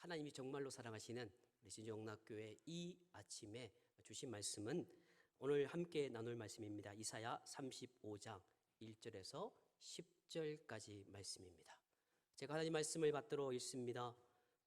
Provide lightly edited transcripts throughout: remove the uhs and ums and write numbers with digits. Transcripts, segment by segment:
하나님이 정말로 사랑하시는 우리 진정학교회 이 아침에 주신 말씀은 오늘 함께 나눌 말씀입니다. 이사야 35장 1절에서 10절까지 말씀입니다. 제가 하나님 말씀을 받들어 읽습니다.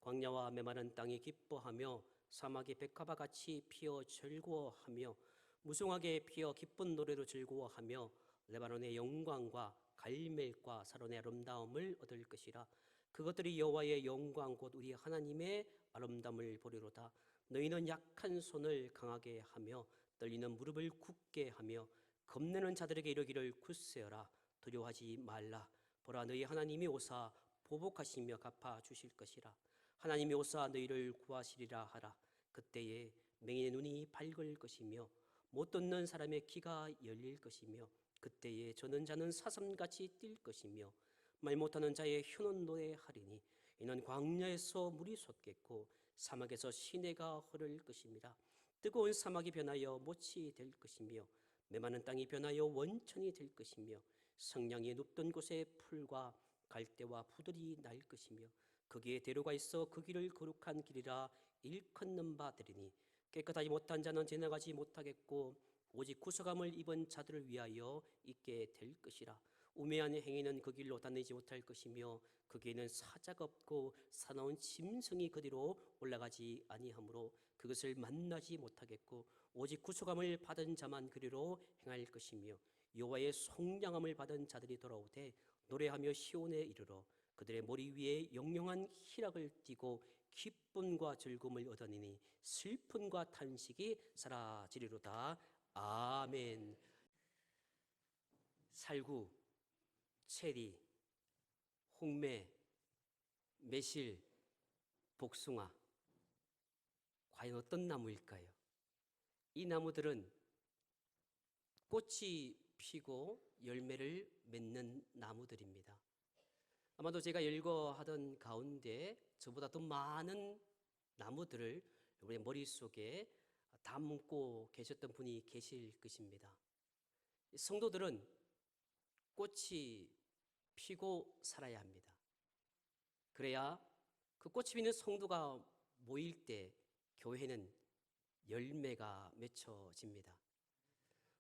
광야와 메마른 땅이 기뻐하며 사막이 백합화 같이 피어 즐거워하며 무성하게 피어 기쁜 노래로 즐거워하며 레바논의 영광과 갈멜과 사론의 아름다움을 얻을 것이라. 그것들이 여호와의 영광 곧 우리 하나님의 아름다움을 보리로다. 너희는 약한 손을 강하게 하며 떨리는 무릎을 굳게 하며 겁내는 자들에게 이르기를 굳세어라. 두려워하지 말라. 보라, 너희 하나님이 오사 보복하시며 갚아 주실 것이라. 하나님이 오사 너희를 구하시리라 하라. 그때에 맹인의 눈이 밝을 것이며 못 듣는 사람의 귀가 열릴 것이며 그때에 저는 자는 사슴같이 뛸 것이며 말 못하는 자의 혀는 노래하리니 이는 광야에서 물이 솟겠고 사막에서 시내가 흐를 것입니다. 뜨거운 사막이 변하여 못이 될 것이며 메마른 땅이 변하여 원천이 될 것이며 성량이 눕던 곳에 풀과 갈대와 푸들이 날 것이며 거기에 대로가 있어 그 길을 거룩한 길이라 일컫는 바 되리니 깨끗하지 못한 자는 지나가지 못하겠고 오직 구속함을 입은 자들을 위하여 있게 될 것이라. 우매한 행위는 그 길로 다니지 못할 것이며 거기에는 사자가 없고 사나운 짐승이 그리로 올라가지 아니하므로 그것을 만나지 못하겠고 오직 구속함을 받은 자만 그리로 행할 것이며 여호와의 속량함을 받은 자들이 돌아오되 노래하며 시온에 이르러 그들의 머리 위에 영영한 희락을 띠고 기쁨과 즐거움을 얻으니 슬픔과 탄식이 사라지리로다. 아멘. 살구, 체리, 홍매, 매실, 복숭아, 과연 어떤 나무일까요? 이 나무들은 꽃이 피고 열매를 맺는 나무들입니다. 아마도 제가 열거하던 가운데 저보다 더 많은 나무들을 우리 머릿속에 담고 계셨던 분이 계실 것입니다. 성도들은 꽃이 피고 살아야 합니다. 그래야 그 꽃이 피는 성도가 모일 때 교회는 열매가 맺혀집니다.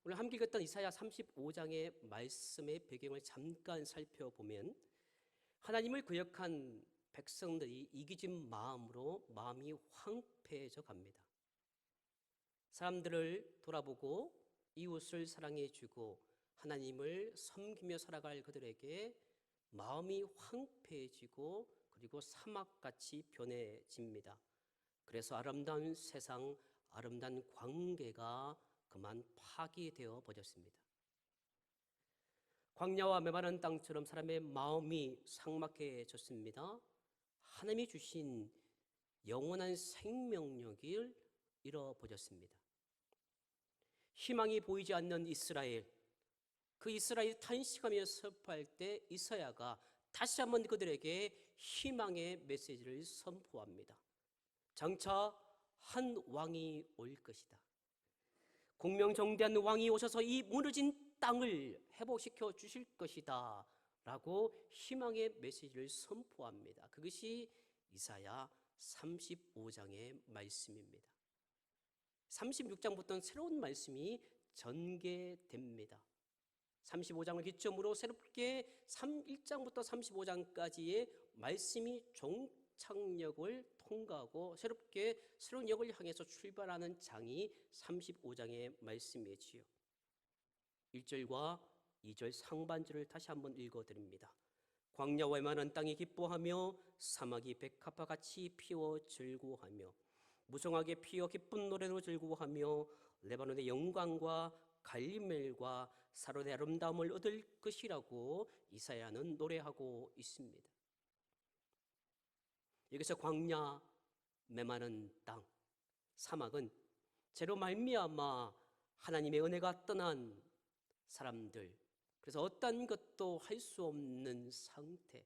오늘 함께 읽었던 이사야 35장의 말씀의 배경을 잠깐 살펴보면 하나님을 거역한 백성들이 이기진 마음으로 마음이 황폐해져 갑니다. 사람들을 돌아보고 이웃을 사랑해주고 하나님을 섬기며 살아갈 그들에게 마음이 황폐해지고 그리고 사막같이 변해집니다. 그래서 아름다운 세상, 아름다운 관계가 그만 파괴되어 버렸습니다. 광야와 메마른 땅처럼 사람의 마음이 삭막해졌습니다. 하나님이 주신 영원한 생명력을 잃어버렸습니다. 희망이 보이지 않는 이스라엘, 그 이스라엘이 탄식하며 슬퍼할 때 이사야가 다시 한번 그들에게 희망의 메시지를 선포합니다. 장차 한 왕이 올 것이다. 공명정대한 왕이 오셔서 이 무너진 땅을 회복시켜 주실 것이다 라고 희망의 메시지를 선포합니다. 그것이 이사야 35장의 말씀입니다. 36장부터는 새로운 말씀이 전개됩니다. 35장을 기점으로 새롭게 1장부터 35장까지의 말씀이 종착역을 통과하고 새롭게 새로운 역을 향해서 출발하는 장이 35장의 말씀이지요. 1절과 2절 상반절을 다시 한번 읽어드립니다. 광야와 메마른 땅이 기뻐하며 사막이 백합화 같이 피어 즐거워하며 무성하게 피어 기쁜 노래로 즐거워하며 레바논의 영광과 갈멜과 사론의 아름다움을 얻을 것이라고 이사야는 노래하고 있습니다. 여기서 광야, 메마른 땅, 사막은 죄로 말미암아 하나님의 은혜가 떠난 사람들, 그래서 어떤 것도 할 수 없는 상태,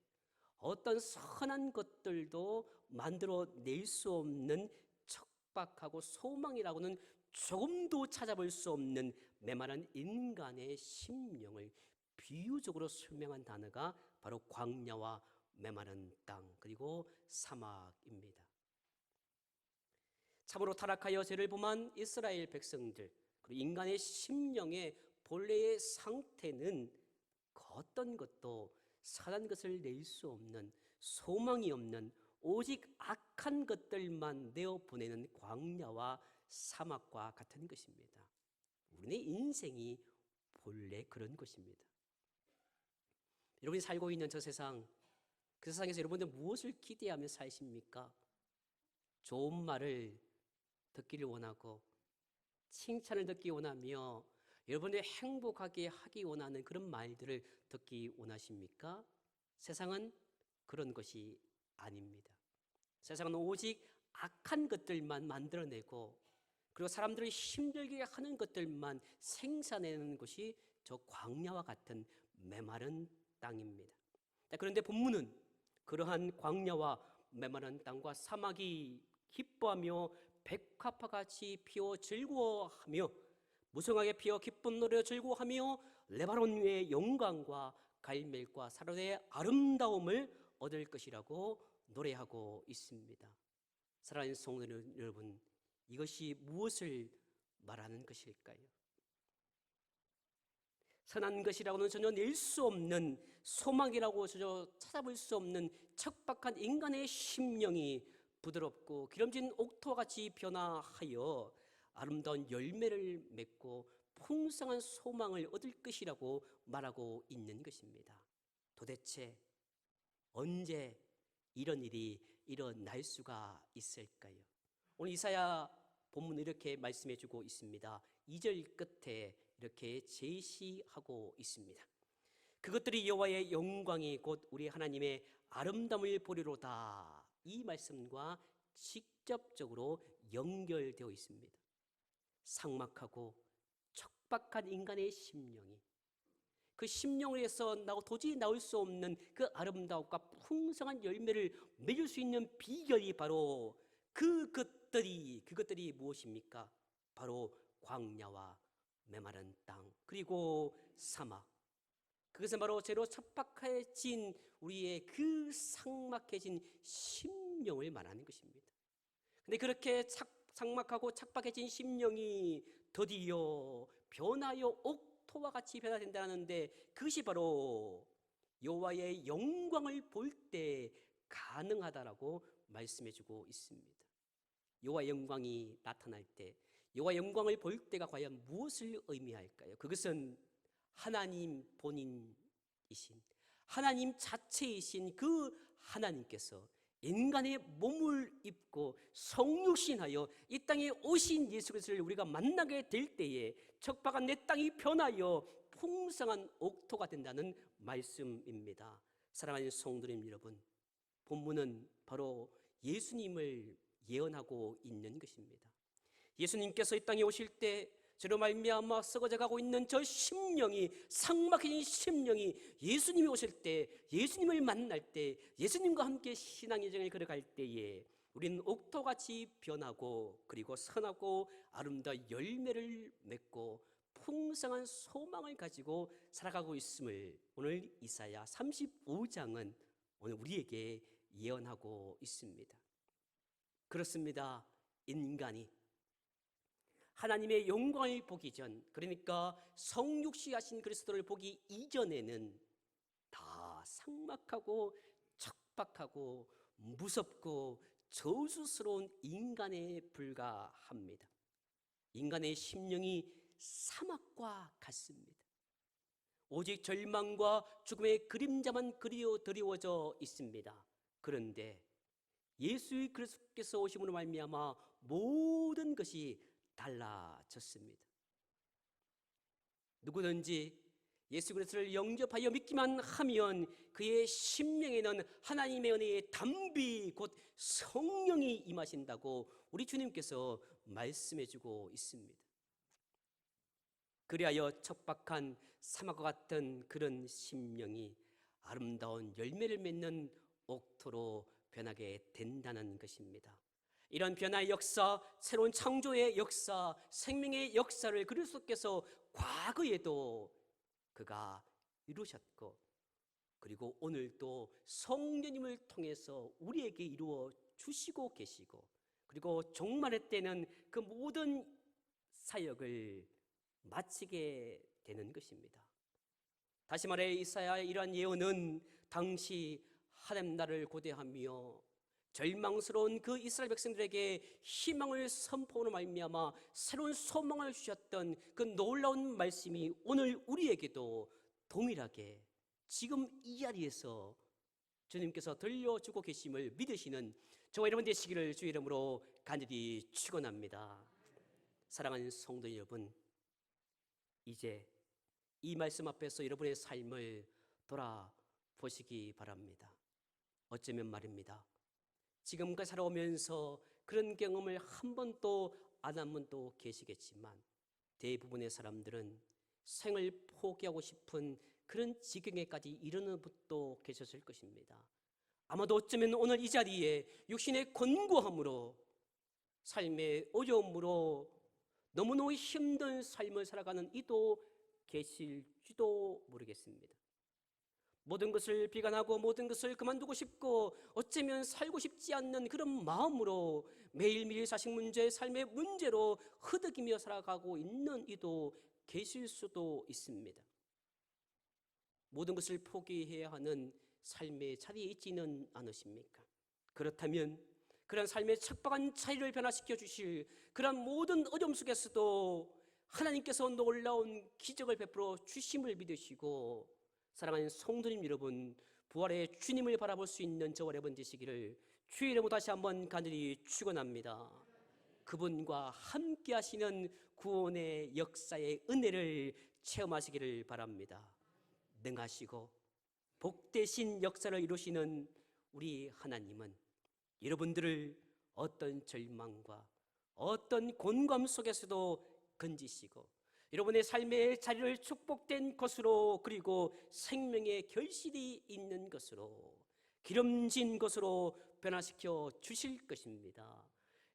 어떤 선한 것들도 만들어낼 수 없는 척박하고 소망이라고는 조금도 찾아볼 수 없는 메마른 인간의 심령을 비유적으로 설명한 단어가 바로 광야와 메마른 땅 그리고 사막입니다. 참으로 타락하여 죄를 범한 이스라엘 백성들, 그리고 인간의 심령의 본래의 상태는 그 어떤 것도 선한 것을 낼 수 없는, 소망이 없는 오직 악한 것들만 내어보내는 광야와 사막과 같은 것입니다. 우리의 인생이 본래 그런 것입니다. 여러분이 살고 있는 저 세상, 그 세상에서 여러분들 무엇을 기대하며 사십니까? 좋은 말을 듣기를 원하고 칭찬을 듣기 원하며 여러분들이 행복하게 하기 원하는 그런 말들을 듣기 원하십니까? 세상은 그런 것이 아닙니다. 세상은 오직 악한 것들만 만들어내고 그리고 사람들이 힘들게 하는 것들만 생산해내는 것이 저 광야와 같은 메마른 땅입니다. 그런데 본문은 그러한 광야와 메마른 땅과 사막이 기뻐하며 백합화같이 피어 즐거워하며 무성하게 피어 기쁜 노래로 즐거워하며 레바논 위의 영광과 갈멜과 사론의 아름다움을 얻을 것이라고 노래하고 있습니다. 사랑하는 성도 여러분, 이것이 무엇을 말하는 것일까요? 선한 것이라고는 전혀 낼 수 없는, 소망이라고 전혀 찾아볼 수 없는 척박한 인간의 심령이 부드럽고 기름진 옥토와 같이 변화하여 아름다운 열매를 맺고 풍성한 소망을 얻을 것이라고 말하고 있는 것입니다. 도대체 언제 이런 일이 일어날 수가 있을까요? 오늘 이사야 본문은 이렇게 말씀해주고 있습니다. 2절 끝에 이렇게 제시하고 있습니다. 그것들이 여호와의 영광이 곧 우리 하나님의 아름다움을 보리로다. 이 말씀과 직접적으로 연결되어 있습니다. 삭막하고 척박한 인간의 심령이 그 심령을 위해서 도저히 나올 수 없는 그 아름다움과 풍성한 열매를 맺을 수 있는 비결이 바로 그것들이 무엇입니까? 바로 광야와 메마른 땅 그리고 사막. 그것은 바로 죄로 척박해진 우리의 그 삭막해진 심령을 말하는 것입니다. 근데 그렇게 삭막하고 척박해진 심령이 드디어 변하여 옥토와 같이 변화된다는데 그것이 바로 여호와의 영광을 볼 때 가능하다라고 말씀해주고 있습니다. 여호와의 영광이 나타날 때, 여호와의 영광을 볼 때가 과연 무엇을 의미할까요? 그것은 하나님 본인이신, 하나님 자체이신 그 하나님께서 인간의 몸을 입고 성육신하여 이 땅에 오신 예수 그리스도를 우리가 만나게 될 때에 척박한 내 땅이 변하여 풍성한 옥토가 된다는 말씀입니다. 사랑하는 성도님 여러분, 본문은 바로 예수님을 예언하고 있는 것입니다. 예수님께서 이 땅에 오실 때 저로 말미암아 썩어져 가고 있는 저 심령이, 삭막해진 심령이 예수님이 오실 때, 예수님을 만날 때, 예수님과 함께 신앙의 여정을 걸어갈 때에 우리는 옥토같이 변하고 그리고 선하고 아름다운 열매를 맺고 풍성한 소망을 가지고 살아가고 있음을 오늘 이사야 35장은 오늘 우리에게 예언하고 있습니다. 그렇습니다. 인간이 하나님의 영광을 보기 전, 그러니까 성육시하신 그리스도를 보기 이전에는 다 삭막하고 척박하고 무섭고 저주스러운 인간에 불과합니다. 인간의 심령이 사막과 같습니다. 오직 절망과 죽음의 그림자만 드리워져 있습니다. 그런데 예수 그리스도께서 오심으로 말미암아 모든 것이 달라졌습니다. 누구든지 예수 그리스도를 영접하여 믿기만 하면 그의 심령에는 하나님의 은혜의 담비 곧 성령이 임하신다고 우리 주님께서 말씀해주고 있습니다. 그리하여 척박한 사막과 같은 그런 심령이 아름다운 열매를 맺는 옥토로 변하게 된다는 것입니다. 이런 변화의 역사, 새로운 창조의 역사, 생명의 역사를 그리스도께서 과거에도 그가 이루셨고 그리고 오늘도 성령님을 통해서 우리에게 이루어 주시고 계시고 그리고 종말의 때는 그 모든 사역을 마치게 되는 것입니다. 다시 말해 이사야의 이러한 예언은 당시 하나님 나라를 고대하며 절망스러운 그 이스라엘 백성들에게 희망을 선포로 말미암아 새로운 소망을 주셨던 그 놀라운 말씀이 오늘 우리에게도 동일하게 지금 이 자리에서 주님께서 들려주고 계심을 믿으시는 저와 여러분 되시기를 주의 이름으로 간절히 축원합니다. 사랑하는 성도 여러분, 이제 이 말씀 앞에서 여러분의 삶을 돌아보시기 바랍니다. 어쩌면 말입니다, 지금까지 살아오면서 그런 경험을 한 번도 안 한 분도 계시겠지만 대부분의 사람들은 생을 포기하고 싶은 그런 지경에까지 이르는 분도 계셨을 것입니다. 아마도 어쩌면 오늘 이 자리에 육신의 곤고함으로, 삶의 어려움으로 너무너무 힘든 삶을 살아가는 이도 계실지도 모르겠습니다. 모든 것을 비관하고 모든 것을 그만두고 싶고 어쩌면 살고 싶지 않는 그런 마음으로 매일매일 자식 문제, 삶의 문제로 흐득이며 살아가고 있는 이도 계실 수도 있습니다. 모든 것을 포기해야 하는 삶의 자리에 있지는 않으십니까? 그렇다면 그런 삶의 척박한 자리를 변화시켜 주실 그런 모든 어려움 속에서도 하나님께서 놀라운 기적을 베풀어 주심을 믿으시고, 사랑하는 성도님 여러분, 부활의 주님을 바라볼 수 있는 저와 여러분 되시기를 주의 이름으로 다시 한번 간절히 축원합니다. 그분과 함께 하시는 구원의 역사의 은혜를 체험하시기를 바랍니다. 능하시고 복되신 역사를 이루시는 우리 하나님은 여러분들을 어떤 절망과 어떤 곤감 속에서도 건지시고 여러분의 삶의 자리를 축복된 것으로, 그리고 생명의 결실이 있는 것으로, 기름진 것으로 변화시켜 주실 것입니다.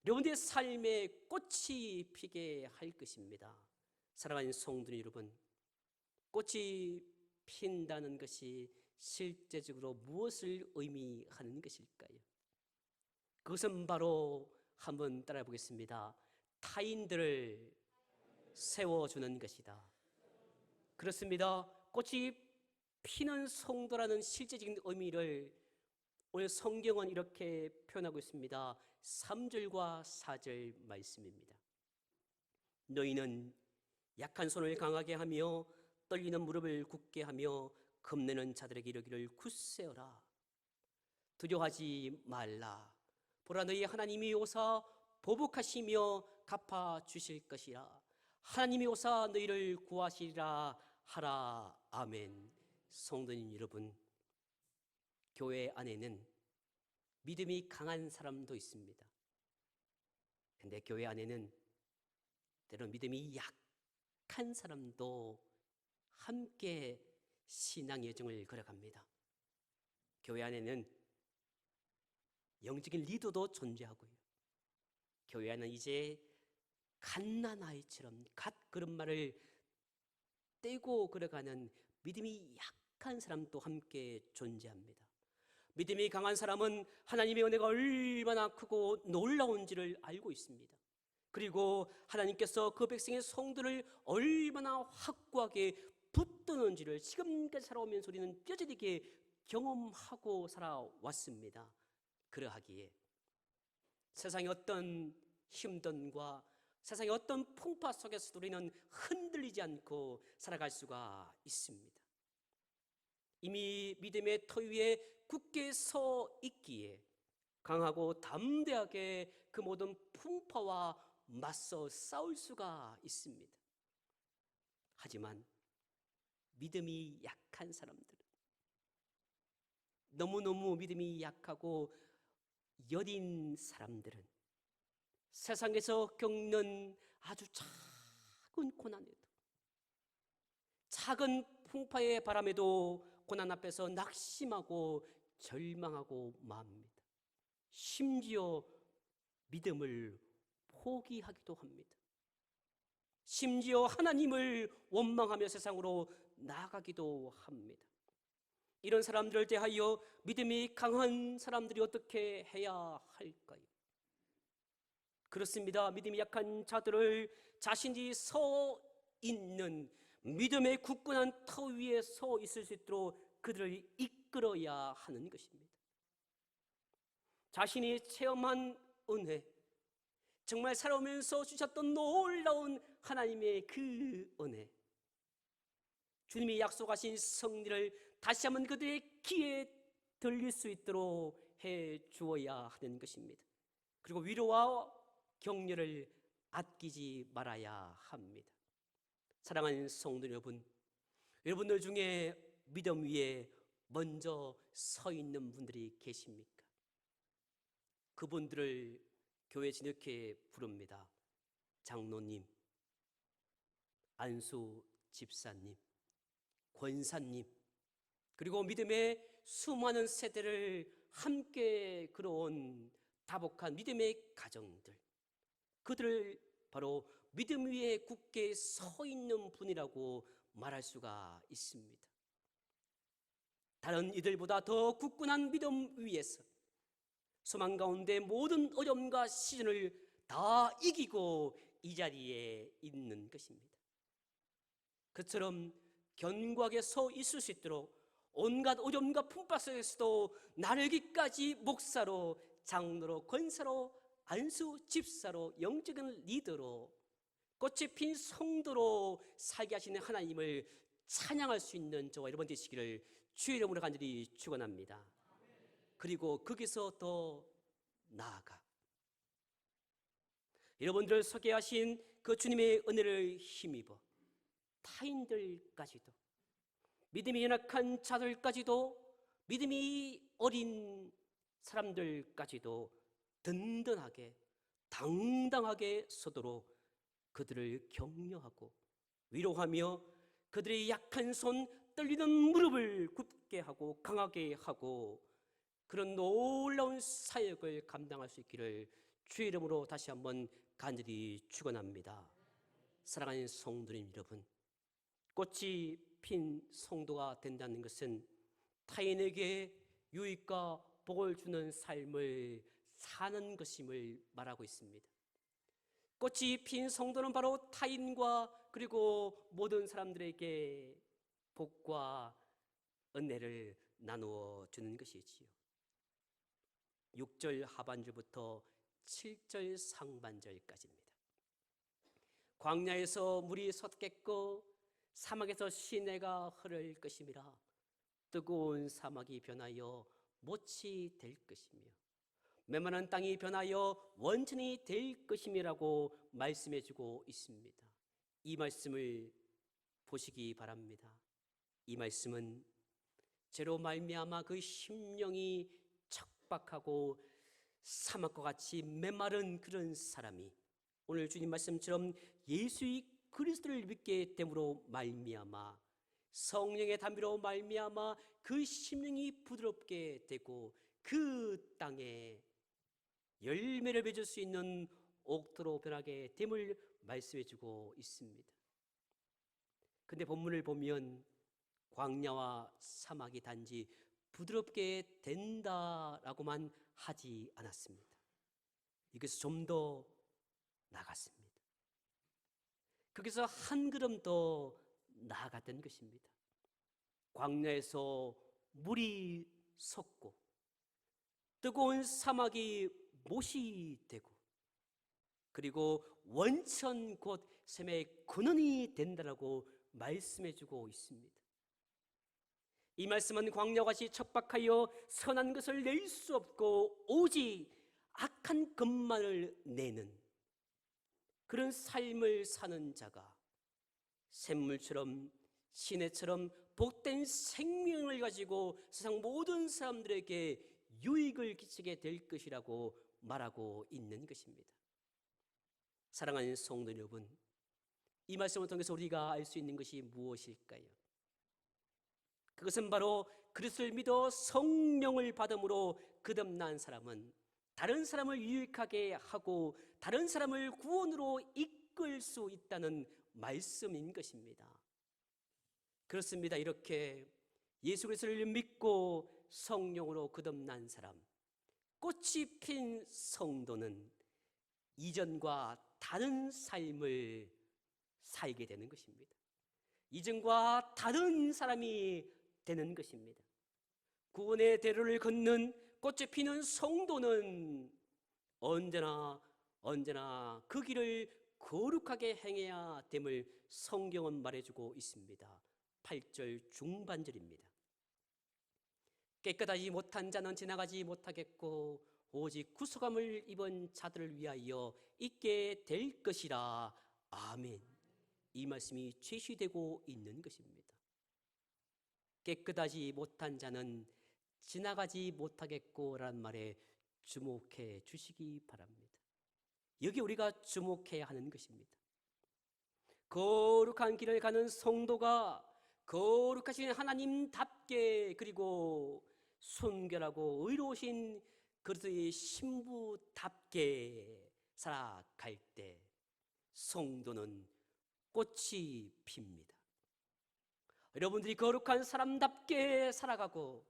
여러분의 삶에 꽃이 피게 할 것입니다. 사랑하는 성도 여러분, 꽃이 핀다는 것이 실제적으로 무엇을 의미하는 것일까요? 그것은 바로 한번 따라 보겠습니다. 타인들을 세워주는 것이다. 그렇습니다. 꽃이 피는 성도라는 실제적인 의미를 오늘 성경은 이렇게 표현하고 있습니다. 3절과 4절 말씀입니다. 너희는 약한 손을 강하게 하며 떨리는 무릎을 굳게 하며 겁내는 자들에게 이르기를 굳세어라. 두려워하지 말라. 보라, 너희 하나님이 오사 보복하시며 갚아 주실 것이라. 하나님이 오사 너희를 구하시리라 하라. 아멘. 성도님 여러분, 교회 안에는 믿음이 강한 사람도 있습니다. 근데 교회 안에는 때로 믿음이 약한 사람도 함께 신앙 여정을 걸어갑니다. 교회 안에는 영적인 리더도 존재하고요, 교회 안에는 이제 갓난아이처럼 갓걸음마를 떼고 걸어가는 믿음이 약한 사람도 함께 존재합니다. 믿음이 강한 사람은 하나님의 은혜가 얼마나 크고 놀라운지를 알고 있습니다. 그리고 하나님께서 그 백성의 성도를 얼마나 확고하게 붙드는지를 지금까지 살아오면서 우리는 뼈저리게 경험하고 살아왔습니다. 그러하기에 세상의 어떤 힘듦과 세상의 어떤 풍파 속에서도 우리는 흔들리지 않고 살아갈 수가 있습니다. 이미 믿음의 터 위에 굳게 서 있기에 강하고 담대하게 그 모든 풍파와 맞서 싸울 수가 있습니다. 하지만 믿음이 약한 사람들은, 너무너무 믿음이 약하고 여린 사람들은 세상에서 겪는 아주 작은 고난에도, 작은 풍파의 바람에도 고난 앞에서 낙심하고 절망하고 맙니다. 심지어 믿음을 포기하기도 합니다. 심지어 하나님을 원망하며 세상으로 나가기도 합니다. 이런 사람들을 대하여 믿음이 강한 사람들이 어떻게 해야 할까요? 그렇습니다. 믿음이 약한 자들을 자신이 서 있는 믿음의 굳건한 터 위에 서 있을 수 있도록 그들을 이끌어야 하는 것입니다. 자신이 체험한 은혜, 정말 살아오면서 주셨던 놀라운 하나님의 그 은혜, 주님이 약속하신 승리를 다시 한번 그들의 귀에 들릴 수 있도록 해 주어야 하는 것입니다. 그리고 위로와 격려를 아끼지 말아야 합니다. 사랑하는 성도 여러분, 여러분들 중에 믿음 위에 먼저 서 있는 분들이 계십니까? 그분들을 교회 이렇게 부릅니다. 장로님, 안수 집사님, 권사님, 그리고 믿음의 수많은 세대를 함께 걸어온 다복한 믿음의 가정들, 그들을 바로 믿음 위에 굳게 서 있는 분이라고 말할 수가 있습니다. 다른 이들보다 더 굳건한 믿음 위에서 소망 가운데 모든 어려움과 시련을 다 이기고 이 자리에 있는 것입니다. 그처럼 견고하게 서 있을 수 있도록 온갖 어려움과 풍파 속에서도 나르기까지 목사로, 장로로, 권사로, 안수 집사로, 영적인 리더로, 꽃이 핀 성도로 살게 하시는 하나님을 찬양할 수 있는 저와 여러분 되시기를 주의 이름으로 간절히 축원합니다. 그리고 거기서 더 나아가 여러분들을 소개하신 그 주님의 은혜를 힘입어 타인들까지도, 믿음이 연약한 자들까지도, 믿음이 어린 사람들까지도 든든하게 당당하게 서도록 그들을 격려하고 위로하며 그들의 약한 손, 떨리는 무릎을 굳게 하고 강하게 하고 그런 놀라운 사역을 감당할 수 있기를 주의 이름으로 다시 한번 간절히 축원합니다. 사랑하는 성도님 여러분, 꽃이 핀 성도가 된다는 것은 타인에게 유익과 복을 주는 삶을 사는 것임을 말하고 있습니다. 꽃이 핀 성도는 바로 타인과 그리고 모든 사람들에게 복과 은혜를 나누어 주는 것이지요. 6절 하반절부터 7절 상반절까지입니다. 광야에서 물이 솟겠고 사막에서 시내가 흐를 것임이라. 뜨거운 사막이 변하여 못이 될 것이며 메마른 땅이 변하여 원천이 될 것임이라고 말씀해주고 있습니다. 이 말씀을 보시기 바랍니다. 이 말씀은 죄로 말미암아 그 심령이 척박하고 사막과 같이 메마른 그런 사람이 오늘 주님 말씀처럼 예수의 그리스도를 믿게 됨으로 말미암아 성령의 담비로 말미암아 그 심령이 부드럽게 되고 그 땅에 열매를 맺을 수 있는 옥토로 변하게 됨을 말씀해주고 있습니다. 근데 본문을 보면 광야와 사막이 단지 부드럽게 된다라고만 하지 않았습니다. 이것이 좀 더 나갔습니다. 거기서 한 걸음 더 나아갔던 것입니다. 광야에서 물이 솟고 뜨거운 사막이 못이 되고 그리고 원천 곧 샘의 근원이 된다라고 말씀해주고 있습니다. 이 말씀은 광야와 같이 척박하여 선한 것을 낼 수 없고 오직 악한 것만을 내는 그런 삶을 사는 자가 샘물처럼 시내처럼 복된 생명을 가지고 세상 모든 사람들에게 유익을 끼치게 될 것이라고 말하고 있는 것입니다. 사랑하는 성도 여러분, 이 말씀을 통해서 우리가 알 수 있는 것이 무엇일까요? 그것은 바로 그리스도를 믿어 성령을 받음으로 거듭난 사람은 다른 사람을 유익하게 하고 다른 사람을 구원으로 이끌 수 있다는 말씀인 것입니다. 그렇습니다. 이렇게 예수 그리스도를 믿고 성령으로 거듭난 사람, 꽃이 핀 성도는 이전과 다른 삶을 살게 되는 것입니다. 이전과 다른 사람이 되는 것입니다. 구원의 대로를 걷는 꽃이 피는 성도는 언제나 그 길을 거룩하게 행해야 됨을 성경은 말해주고 있습니다. 8절 중반절입니다. 깨끗하지 못한 자는 지나가지 못하겠고 오직 구속함을 입은 자들을 위하여 있게 될 것이라. 아멘. 이 말씀이 제시되고 있는 것입니다. 깨끗하지 못한 자는 지나가지 못하겠고 라는 말에 주목해 주시기 바랍니다. 여기 우리가 주목해야 하는 것입니다. 거룩한 길을 가는 성도가 거룩하신 하나님답게, 그리고 순결하고 의로우신 그리스도의 신부답게 살아갈 때 성도는 꽃이 핍니다. 여러분들이 거룩한 사람답게 살아가고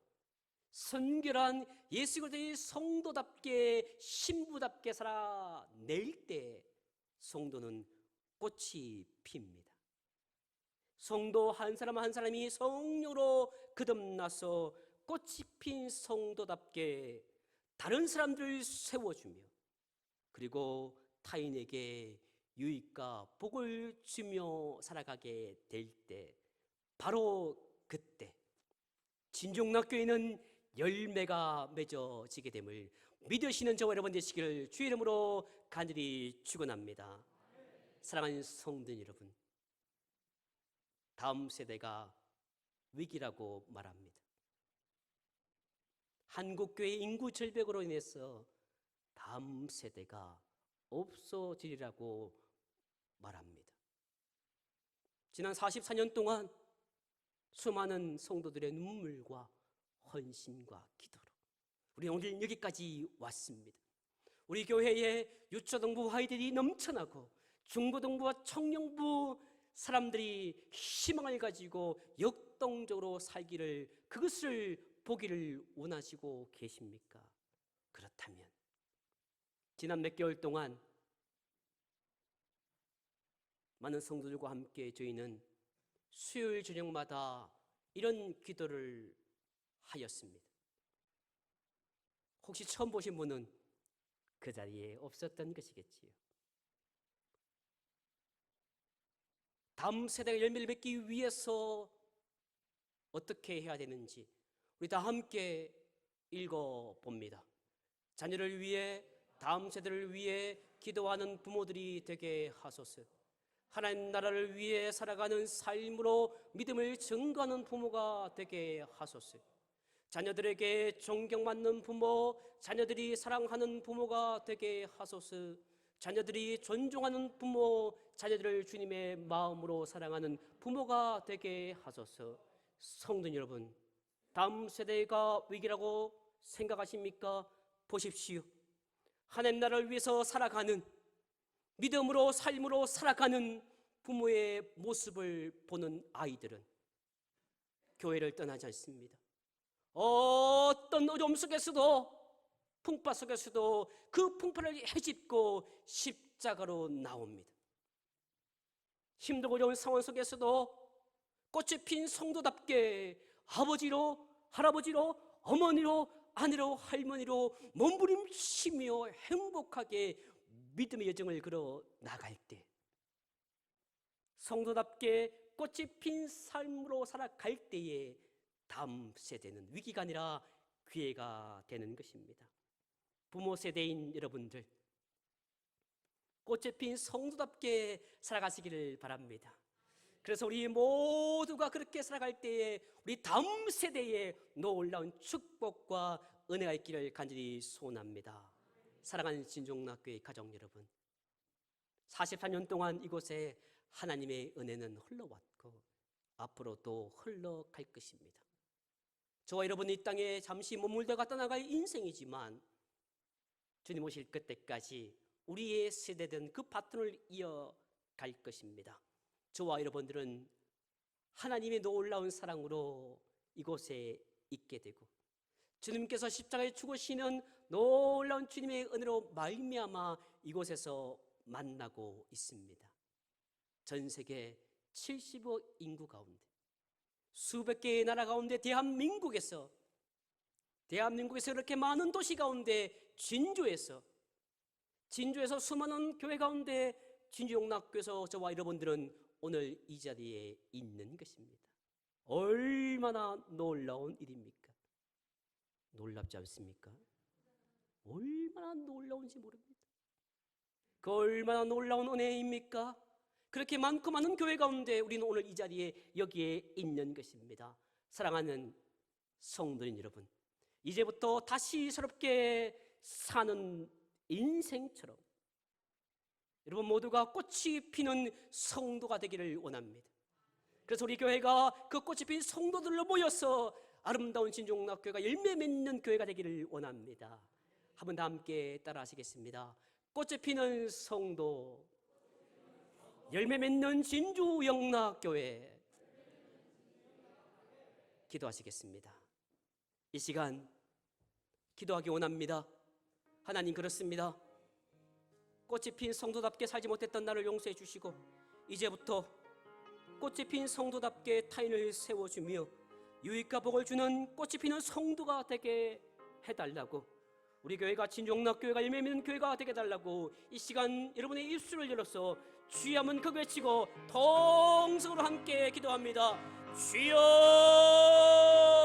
순결한 예수 그리스도의 성도답게 신부답게 살아낼 때 성도는 꽃이 핍니다. 성도 한 사람 한 사람이 성령으로 거듭나서 꽃이 핀 성도답게 다른 사람들을 세워주며 그리고 타인에게 유익과 복을 주며 살아가게 될 때 바로 그때 진종락교회는 열매가 맺어지게 됨을 믿으시는 저와 여러분 되시기를 주의 이름으로 간절히 축원합니다. 사랑하는 성도 여러분, 다음 세대가 위기라고 말합니다. 한국교회 인구 절벽으로 인해서 다음 세대가 없어지리라고 말합니다. 지난 44년 동안 수많은 성도들의 눈물과 헌신과 기도로 우리 오늘 여기까지 왔습니다. 우리 교회에 유초등부 아이들이 넘쳐나고 중고등부와 청년부 사람들이 희망을 가지고 역동적으로 살기를, 그것을 보기를 원하시고 계십니까? 그렇다면 지난 몇 개월 동안 많은 성도들과 함께 저희는 수요일 저녁마다 이런 기도를 하였습니다. 혹시 처음 보신 분은 그 자리에 없었던 것이겠지요. 다음 세대가 열매를 맺기 위해서 어떻게 해야 되는지 우리 다 함께 읽어봅니다. 자녀를 위해, 다음 세대를 위해 기도하는 부모들이 되게 하소서. 하나님 나라를 위해 살아가는 삶으로 믿음을 증거하는 부모가 되게 하소서. 자녀들에게 존경받는 부모, 자녀들이 사랑하는 부모가 되게 하소서. 자녀들이 존중하는 부모, 자녀들을 주님의 마음으로 사랑하는 부모가 되게 하소서. 성도 여러분, 다음 세대가 위기라고 생각하십니까? 보십시오. 하나님 나라를 위해서 살아가는, 믿음으로 삶으로 살아가는 부모의 모습을 보는 아이들은 교회를 떠나지 않습니다. 어떤 어려움 속에서도, 풍파 속에서도 그 풍파를 헤집고 십자가로 나옵니다. 힘들고 어려운 상황 속에서도 꽃이 핀 성도답게 아버지로, 할아버지로, 어머니로, 아내로, 할머니로 몸부림치며 행복하게 믿음의 여정을 걸어 나갈 때 성도답게 꽃이 핀 삶으로 살아갈 때에 다음 세대는 위기가 아니라 기회가 되는 것입니다. 부모 세대인 여러분들, 꽃이 핀 성도답게 살아가시기를 바랍니다. 그래서 우리 모두가 그렇게 살아갈 때에 우리 다음 세대에 놀라운 축복과 은혜가 있기를 간절히 소원합니다. 사랑하는 진종락교회 가족 여러분, 44년 동안 이곳에 하나님의 은혜는 흘러왔고 앞으로도 흘러갈 것입니다. 저와 여러분이 이 땅에 잠시 머물다가 떠나갈 인생이지만 주님 오실 그때까지 우리의 세대든 그 바톤을 이어갈 것입니다. 저와 여러분들은 하나님의 놀라운 사랑으로 이곳에 있게 되고 주님께서 십자가에 죽으시는 놀라운 주님의 은혜로 말미암아 이곳에서 만나고 있습니다. 전 세계 70억 인구 가운데 수백 개의 나라 가운데 대한민국에서 이렇게 많은 도시 가운데 진주에서 수많은 교회 가운데 진주용락교에서 저와 여러분들은 오늘 이 자리에 있는 것입니다. 얼마나 놀라운 일입니까? 놀랍지 않습니까? 얼마나 놀라운지 모릅니다. 그 얼마나 놀라운 은혜입니까? 그렇게 많고 많은 교회 가운데 우리는 오늘 이 자리에 여기에 있는 것입니다. 사랑하는 성도님 여러분, 이제부터 다시 새롭게 사는 인생처럼 여러분 모두가 꽃이 피는 성도가 되기를 원합니다. 그래서 우리 교회가 그 꽃이 핀 성도들로 모여서 아름다운 진주용락교회가 열매 맺는 교회가 되기를 원합니다. 한번 다 함께 따라 하시겠습니다. 꽃이 피는 성도, 열매 맺는 진주용락교회. 기도하시겠습니다. 이 시간 기도하기 원합니다. 하나님, 그렇습니다. 꽃이 핀 성도답게 살지 못했던 나를 용서해 주시고 이제부터 꽃이 핀 성도답게 타인을 세워주며 유익과 복을 주는 꽃이 피는 성도가 되게 해달라고, 우리 교회가 진주용락교회가 열매 맺는 교회가 되게 해달라고 이 시간 여러분의 입술을 열어서 주여 한번 그 외치고 동성으로 함께 기도합니다. 주여!